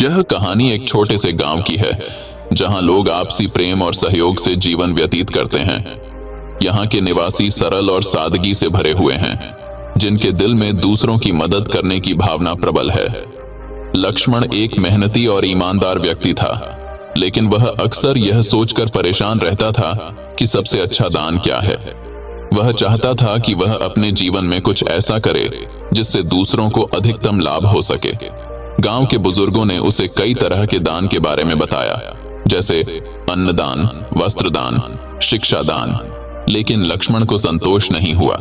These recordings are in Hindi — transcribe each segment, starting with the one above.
यह कहानी एक छोटे से गांव की है जहां लोग आपसी प्रेम और सहयोग से जीवन व्यतीत करते हैं। यहाँ के निवासी सरल और सादगी से भरे हुए हैं, जिनके दिल में दूसरों की मदद करने की भावना प्रबल है। लक्ष्मण एक मेहनती और ईमानदार व्यक्ति था, लेकिन वह अक्सर यह सोचकर परेशान रहता था कि सबसे अच्छा दान क्या है। वह चाहता था कि वह अपने जीवन में कुछ ऐसा करे जिससे दूसरों को अधिकतम लाभ हो सके। गांव के बुजुर्गों ने उसे कई तरह के दान के बारे में बताया, जैसे अन्नदान, वस्त्रदान, शिक्षा दान, लेकिन लक्ष्मण को संतोष नहीं हुआ।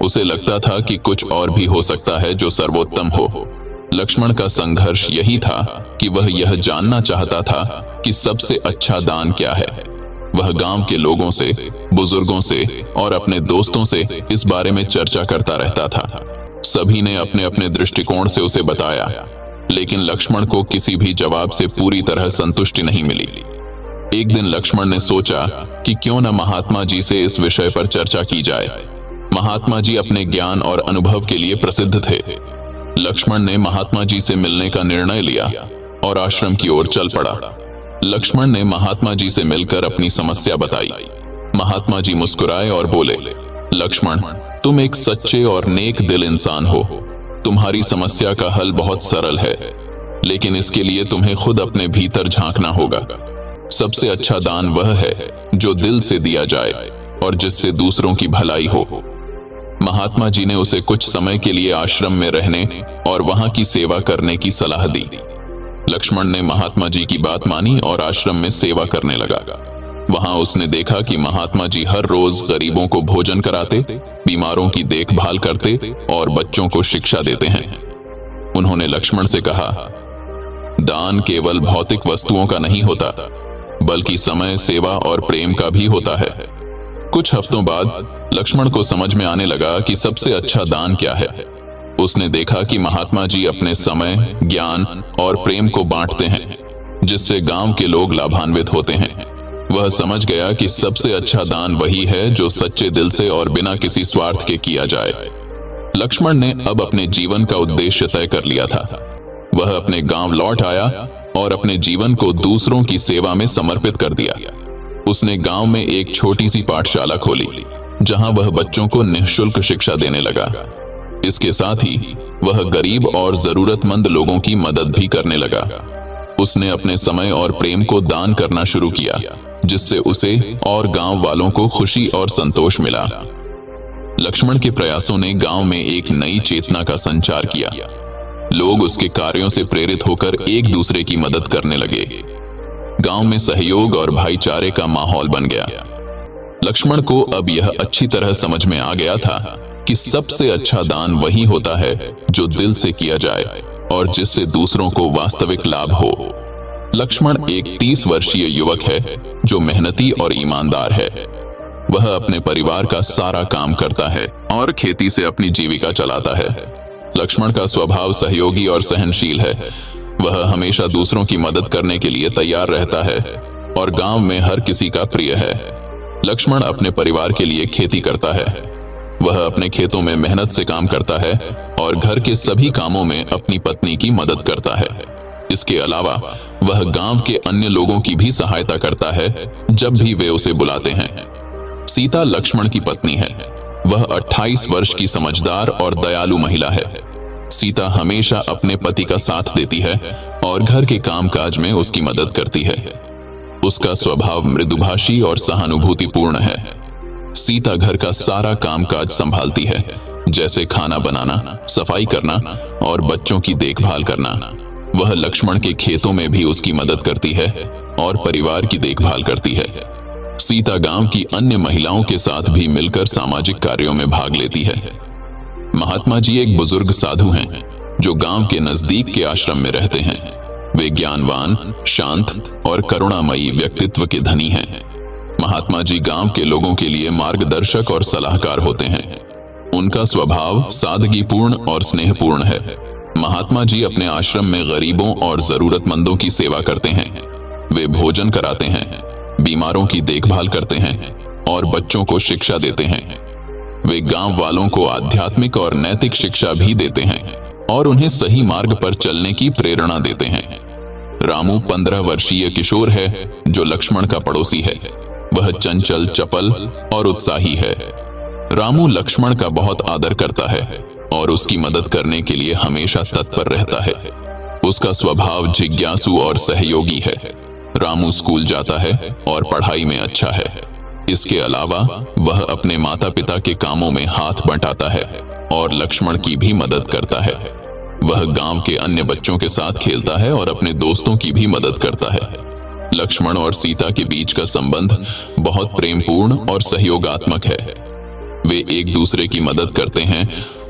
उसे लगता था कि कुछ और भी हो सकता है जो सर्वोत्तम हो। लक्ष्मण का संघर्ष यही था कि वह यह जानना चाहता था कि सबसे अच्छा दान क्या है। वह गांव के लोगों से, बुजुर्गों से और अपने दोस्तों से इस बारे में चर्चा करता रहता था। सभी ने अपने अपने दृष्टिकोण से उसे बताया, लेकिन लक्ष्मण को किसी भी जवाब से पूरी तरह संतुष्टि नहीं मिली। एक दिन लक्ष्मण ने सोचा कि क्यों न महात्मा जी से इस विषय पर चर्चा की जाए। महात्मा जी अपने ज्ञान और अनुभव के लिए प्रसिद्ध थे। लक्ष्मण ने महात्मा जी से मिलने का निर्णय लिया और आश्रम की ओर चल पड़ा। लक्ष्मण ने महात्मा जी से मिलकर अपनी समस्या बताई। महात्मा जी मुस्कुराए और बोले, लक्ष्मण, तुम एक सच्चे और नेक दिल इंसान हो। तुम्हारी समस्या का हल बहुत सरल है, लेकिन इसके लिए तुम्हें खुद अपने भीतर झांकना होगा। सबसे अच्छा दान वह है जो दिल से दिया जाए और जिससे दूसरों की भलाई हो। महात्मा जी ने उसे कुछ समय के लिए आश्रम में रहने और वहां की सेवा करने की सलाह दी। लक्ष्मण ने महात्मा जी की बात मानी और आश्रम में सेवा करने लगा। वहां उसने देखा कि महात्मा जी हर रोज गरीबों को भोजन कराते, बीमारों की देखभाल करते और बच्चों को शिक्षा देते हैं। उन्होंने लक्ष्मण से कहा, दान केवल भौतिक वस्तुओं का नहीं होता, बल्कि समय, सेवा और प्रेम का भी होता है। कुछ हफ्तों बाद लक्ष्मण को समझ में आने लगा कि सबसे अच्छा दान क्या है। उसने देखा कि महात्मा जी अपने समय, ज्ञान और प्रेम को बांटते हैं, जिससे गांव के लोग लाभान्वित होते हैं। वह समझ गया कि सबसे अच्छा दान वही है जो सच्चे दिल से और बिना किसी स्वार्थ के किया जाए। लक्ष्मण ने अब अपने जीवन का उद्देश्य तय कर लिया था। वह अपने गांव लौट आया और अपने जीवन को दूसरों की सेवा में समर्पित कर दिया। उसने गांव में एक छोटी सी पाठशाला खोली, जहां वह बच्चों को निःशुल्क शिक्षा देने लगा। इसके साथ ही वह गरीब और जरूरतमंद लोगों की मदद भी करने लगा। उसने अपने समय और प्रेम को दान करना शुरू किया, जिससे उसे और गांव वालों को खुशी और संतोष मिला। लक्ष्मण के प्रयासों ने गांव में एक नई चेतना का संचार किया। लोग उसके कार्यों से प्रेरित होकर एक दूसरे की मदद करने लगे। गांव में सहयोग और भाईचारे का माहौल बन गया। लक्ष्मण को अब यह अच्छी तरह समझ में आ गया था कि सबसे अच्छा दान वही होता है जो दिल से किया जाए और जिससे दूसरों को वास्तविक लाभ हो। लक्ष्मण एक 30 वर्षीय युवक है जो मेहनती और ईमानदार है। वह अपने परिवार का सारा काम करता है और खेती से अपनी जीविका चलाता है। लक्ष्मण का स्वभाव सहयोगी और सहनशील है। वह हमेशा दूसरों की मदद करने के लिए तैयार रहता है और गांव में हर किसी का प्रिय है। लक्ष्मण अपने परिवार के लिए खेती करता है। वह अपने खेतों में मेहनत से काम करता है और घर के सभी कामों में अपनी पत्नी की मदद करता है। इसके अलावा वह गांव के अन्य लोगों की भी सहायता करता है जब भी वे उसे बुलाते हैं। सीता लक्ष्मण की पत्नी है। वह 28 वर्ष की समझदार और दयालु महिला है। सीता हमेशा अपने पति का साथ देती है और घर के कामकाज में उसकी मदद करती है। उसका स्वभाव मृदुभाषी और सहानुभूतिपूर्ण है। सीता घर का सारा कामकाज संभालती है, जैसे खाना बनाना, सफाई करना और बच्चों की देखभाल करना। वह लक्ष्मण के खेतों में भी उसकी मदद करती है और परिवार की देखभाल करती है। सीता गांव की अन्य महिलाओं के साथ भी मिलकर सामाजिक कार्यों में भाग लेती है। महात्मा जी एक बुजुर्ग साधु हैं जो गांव के नजदीक के आश्रम में रहते हैं। वे ज्ञानवान, शांत और करुणामयी व्यक्तित्व के धनी हैं। महात्मा जी गांव के लोगों के लिए मार्गदर्शक और सलाहकार होते हैं। उनका स्वभाव सादगीपूर्ण और स्नेहपूर्ण है। महात्मा जी अपने आश्रम में गरीबों और जरूरतमंदों की सेवा करते हैं। वे भोजन कराते हैं, बीमारों की देखभाल करते हैं और बच्चों को शिक्षा देते हैं। वे गांव वालों को आध्यात्मिक और नैतिक शिक्षा भी देते हैं और उन्हें सही मार्ग पर चलने की प्रेरणा देते हैं। रामू 15 वर्षीय किशोर है जो लक्ष्मण का पड़ोसी है। वह चंचल, चपल और उत्साही है। रामू लक्ष्मण का बहुत आदर करता है और उसकी मदद करने के लिए हमेशा तत्पर रहता है। उसका स्वभाव जिज्ञासु और सहयोगी है। रामू स्कूल जाता है और पढ़ाई में अच्छा है। इसके अलावा वह अपने माता पिता के कामों में हाथ बंटाता है और लक्ष्मण की भी मदद करता है। वह गांव के अन्य बच्चों के साथ खेलता है और अपने दोस्तों की भी मदद करता है। लक्ष्मण और सीता के बीच का संबंध बहुत प्रेमपूर्ण और सहयोगात्मक है। वे एक दूसरे की मदद करते हैं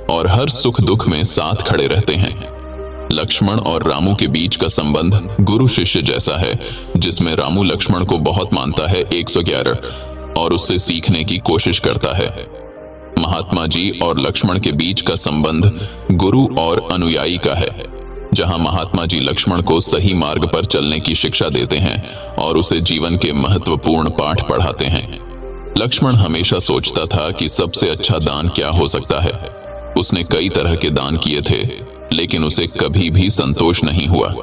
और हर सुख दुख में साथ खड़े रहते हैं। लक्ष्मण और रामू के बीच का संबंध गुरु शिष्य जैसा है, जिसमें रामू लक्ष्मण को बहुत मानता है 111 और उससे सीखने की कोशिश करता है। महात्मा जी और लक्ष्मण के बीच का संबंध गुरु और अनुयायी का है, जहां महात्मा जी लक्ष्मण को सही मार्ग पर चलने की शिक्षा देते हैं और उसे जीवन के महत्वपूर्ण पाठ पढ़ाते हैं। लक्ष्मण हमेशा सोचता था कि सबसे अच्छा दान क्या हो सकता है। उसने कई तरह के दान किए थे, लेकिन उसे कभी भी संतोष नहीं हुआ।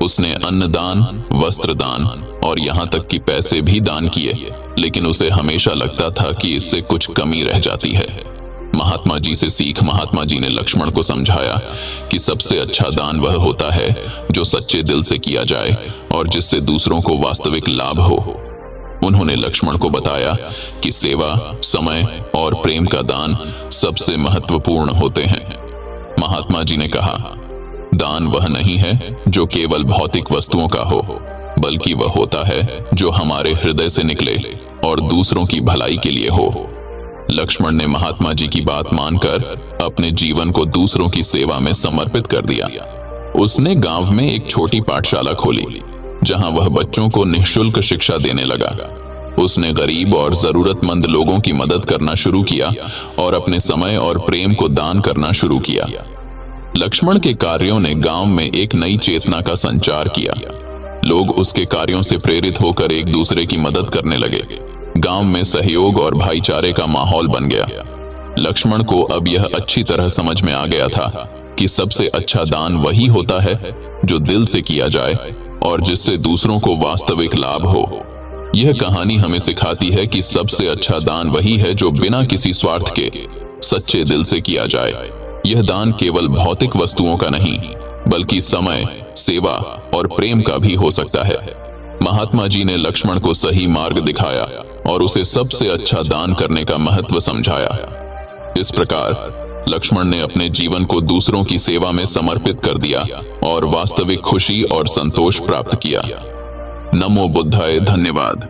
उसने अन्न दान, वस्त्र दान और यहाँ तक कि पैसे भी दान किए, लेकिन उसे हमेशा लगता था कि इससे कुछ कमी रह जाती है। महात्मा जी से सीख महात्मा जी ने लक्ष्मण को समझाया कि सबसे अच्छा दान वह होता है जो सच्चे दिल से किया जाए और जिससे दूसरों को वास्तविक लाभ हो। उन्होंने लक्ष्मण को बताया कि सेवा, समय और प्रेम का दान सबसे महत्वपूर्ण होते हैं। महात्मा जी ने कहा, दान वह नहीं है जो केवल भौतिक वस्तुओं का हो, बल्कि वह होता है जो हमारे हृदय से निकले और दूसरों की भलाई के लिए हो। लक्ष्मण ने महात्मा जी की बात मानकर अपने जीवन को दूसरों की सेवा में समर्पित कर दिया। उसने गांव में एक छोटी पाठशाला खोली, जहां वह बच्चों को निःशुल्क शिक्षा देने लगा। उसने गरीब और जरूरतमंद लोगों की मदद करना शुरू किया और अपने समय और प्रेम को दान करना शुरू किया। लक्ष्मण के कार्यों ने गांव में एक नई चेतना का संचार किया। लोग उसके कार्यों से प्रेरित होकर एक दूसरे की मदद करने लगे। गांव में सहयोग और भाईचारे का माहौल बन गया। लक्ष्मण को अब यह अच्छी तरह समझ में आ गया था कि सबसे अच्छा दान वही होता है जो दिल से किया जाए और जिससे दूसरों को वास्तविक लाभ हो। यह कहानी हमें सिखाती है कि सबसे अच्छा दान वही है जो बिना किसी स्वार्थ के सच्चे दिल से किया जाए। यह दान केवल भौतिक वस्तुओं का नहीं, बल्कि समय, सेवा और प्रेम का भी हो सकता है। महात्मा जी ने लक्ष्मण को सही मार्ग दिखाया और उसे सबसे अच्छा दान करने का महत्व समझाया। इस प्रकार लक्ष्मण ने अपने जीवन को दूसरों की सेवा में समर्पित कर दिया और वास्तविक खुशी और संतोष प्राप्त किया। नमो बुद्धाय। धन्यवाद।